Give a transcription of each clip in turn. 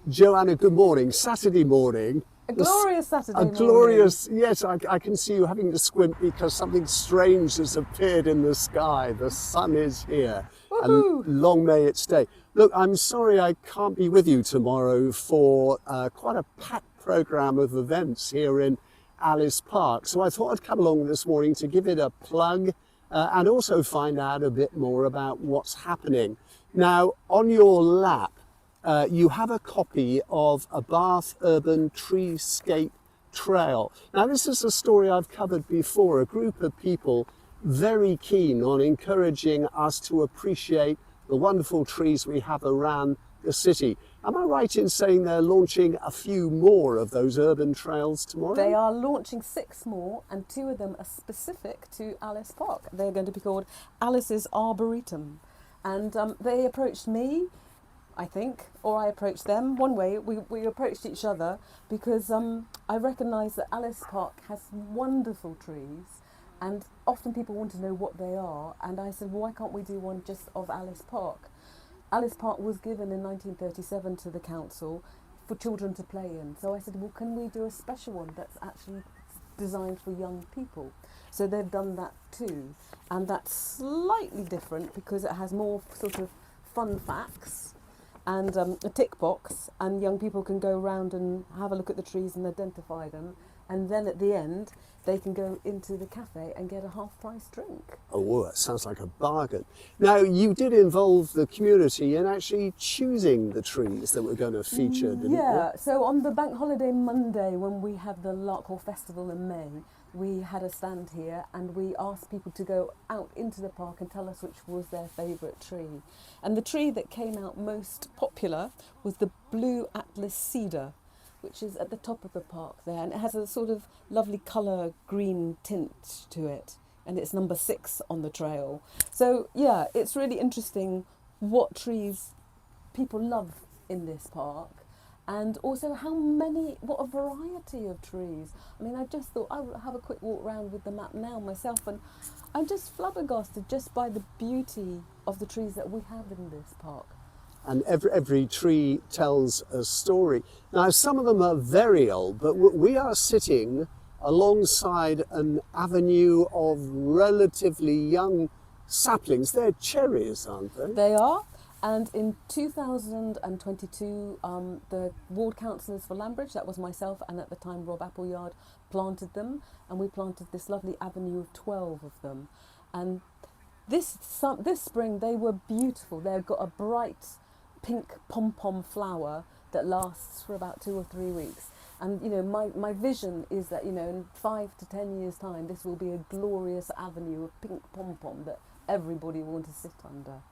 Joanna, good morning. Saturday morning. A glorious Saturday morning. Glorious, yes, I can see you having to squint because something strange has appeared in the sky. The sun is here. Woohoo! And long may it stay. Look, I'm sorry I can't be with you tomorrow for quite a packed programme of events here in Alice Park. So I thought I'd come along this morning to give it a plug and also find out a bit more about what's happening. Now, on your lap, you have a copy of a Bath Urban Treescape Trail. Now, this is a story I've covered before, a group of people very keen on encouraging us to appreciate the wonderful trees we have around the city. Am I right in saying they're launching a few more of those urban trails tomorrow? They are launching 6 more, and 2 of them are specific to Alice Park. They're going to be called Alice's Arboretum. And they approached me, I think, or I approached them. One way, we approached each other because I recognise that Alice Park has wonderful trees, and often people want to know what they are. And I said, well, why can't we do one just of Alice Park? Alice Park was given in 1937 to the council for children to play in. So I said, well, can we do a special one that's actually designed for young people? So they've done that too. And that's slightly different because it has more sort of fun facts and a tick box, and young people can go around and have a look at the trees and identify them. And then at the end, they can go into the cafe and get a half-price drink. Oh, that sounds like a bargain. Now, you did involve the community in actually choosing the trees that were going to feature, didn't you? Yeah, so on the Bank Holiday Monday, when we had the Larkhall Festival in May, we had a stand here and we asked people to go out into the park and tell us which was their favourite tree. And the tree that came out most popular was the blue Atlas cedar, which is at the top of the park there, and it has a sort of lovely colour green tint to it, and it's number 6 on the trail. So yeah, it's really interesting what trees people love in this park, and also what a variety of trees. I mean, I just thought I would have a quick walk around with the map now myself, and I'm just flabbergasted just by the beauty of the trees that we have in this park. And every tree tells a story. Now, some of them are very old, but we are sitting alongside an avenue of relatively young saplings. They're cherries, aren't they? They are. And in 2022, the ward councillors for Lambridge, that was myself and at the time Rob Appleyard, planted them. And we planted this lovely avenue of 12 of them. And this spring, they were beautiful. They've got a bright pink pom-pom flower that lasts for about 2 or 3 weeks. And, you know, my vision is that, you know, in 5 to 10 years' time, this will be a glorious avenue of pink pom-pom that everybody will want to sit under.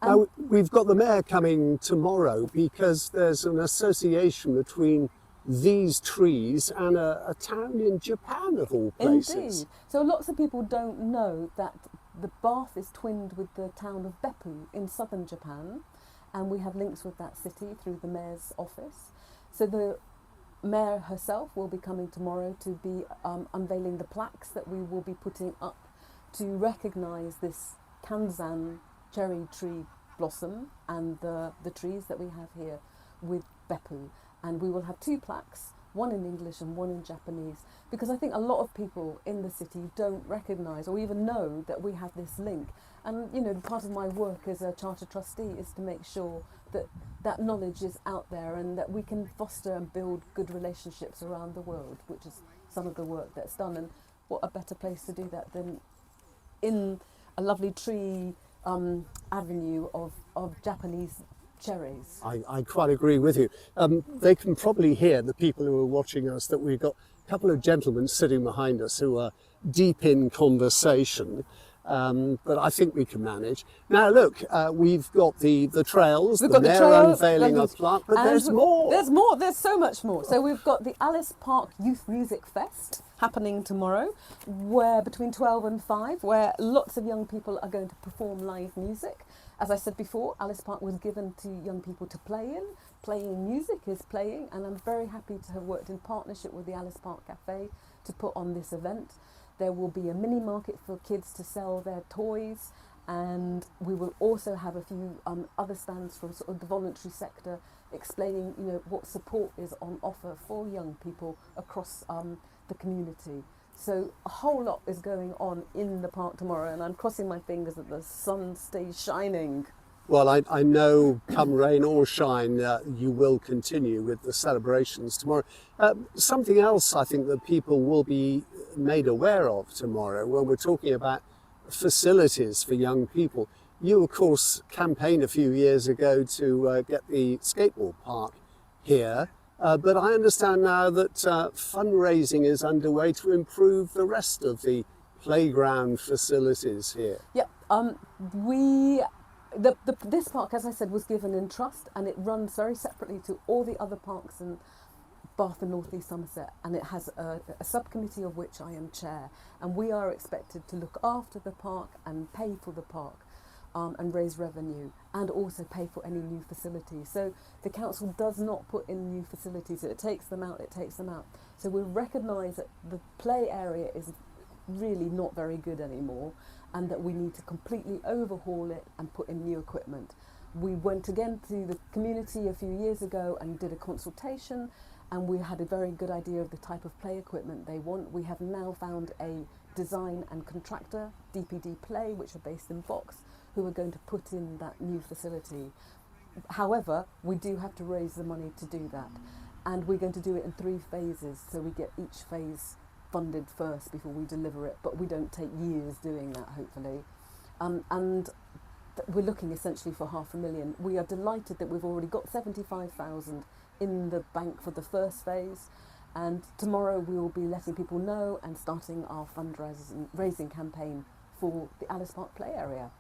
Now, we've got the mayor coming tomorrow because there's an association between these trees and a town in Japan, of all places. Indeed. So lots of people don't know that the Bath is twinned with the town of Beppu in southern Japan, and we have links with that city through the mayor's office. So the mayor herself will be coming tomorrow to be unveiling the plaques that we will be putting up to recognise this Kanzan cherry tree blossom and the trees that we have here with Beppu. And we will have 2 plaques, one in English and one in Japanese, because I think a lot of people in the city don't recognise or even know that we have this link. And, you know, part of my work as a charter trustee is to make sure that that knowledge is out there and that we can foster and build good relationships around the world, which is some of the work that's done. And what a better place to do that than in a lovely tree avenue of Japanese cherries. I quite agree with you. They can probably hear, the people who are watching us, that we've got a couple of gentlemen sitting behind us who are deep in conversation. But I think we can manage. Now look, we've got the trails, the mayor unveiling a plaque, but there's more. There's more, there's so much more. So we've got the Alice Park Youth Music Fest happening tomorrow, where between 12 and 5, where lots of young people are going to perform live music. As I said before, Alice Park was given to young people to play in. Playing music is playing, and I'm very happy to have worked in partnership with the Alice Park Cafe to put on this event. There will be a mini market for kids to sell their toys, and we will also have a few other stands from sort of the voluntary sector explaining, what support is on offer for young people across the community. So a whole lot is going on in the park tomorrow, and I'm crossing my fingers that the sun stays shining. Well, I know, come rain or shine, you will continue with the celebrations tomorrow. Something else I think that people will be made aware of tomorrow when we're talking about facilities for young people. You, of course, campaigned a few years ago to get the skateboard park here, but I understand now that fundraising is underway to improve the rest of the playground facilities here. Yep. This park, as I said, was given in trust, and it runs very separately to all the other parks in Bath and North East Somerset, and it has a subcommittee of which I am chair, and we are expected to look after the park and pay for the park and raise revenue, and also pay for any new facilities. So the council does not put in new facilities. It takes them out. So we recognise that the play area is really not very good anymore, and that we need to completely overhaul it and put in new equipment. We went again to the community a few years ago and did a consultation, and we had a very good idea of the type of play equipment they want. We have now found a design and contractor, DPD Play, which are based in Box, who are going to put in that new facility. However, we do have to raise the money to do that, and we're going to do it in 3 phases, so we get each phase funded first before we deliver it, but we don't take years doing that, hopefully. We're looking essentially for £500,000. We are delighted that we've already got 75,000 in the bank for the first phase, and tomorrow we will be letting people know and starting our fundraising campaign for the Alice Park play area.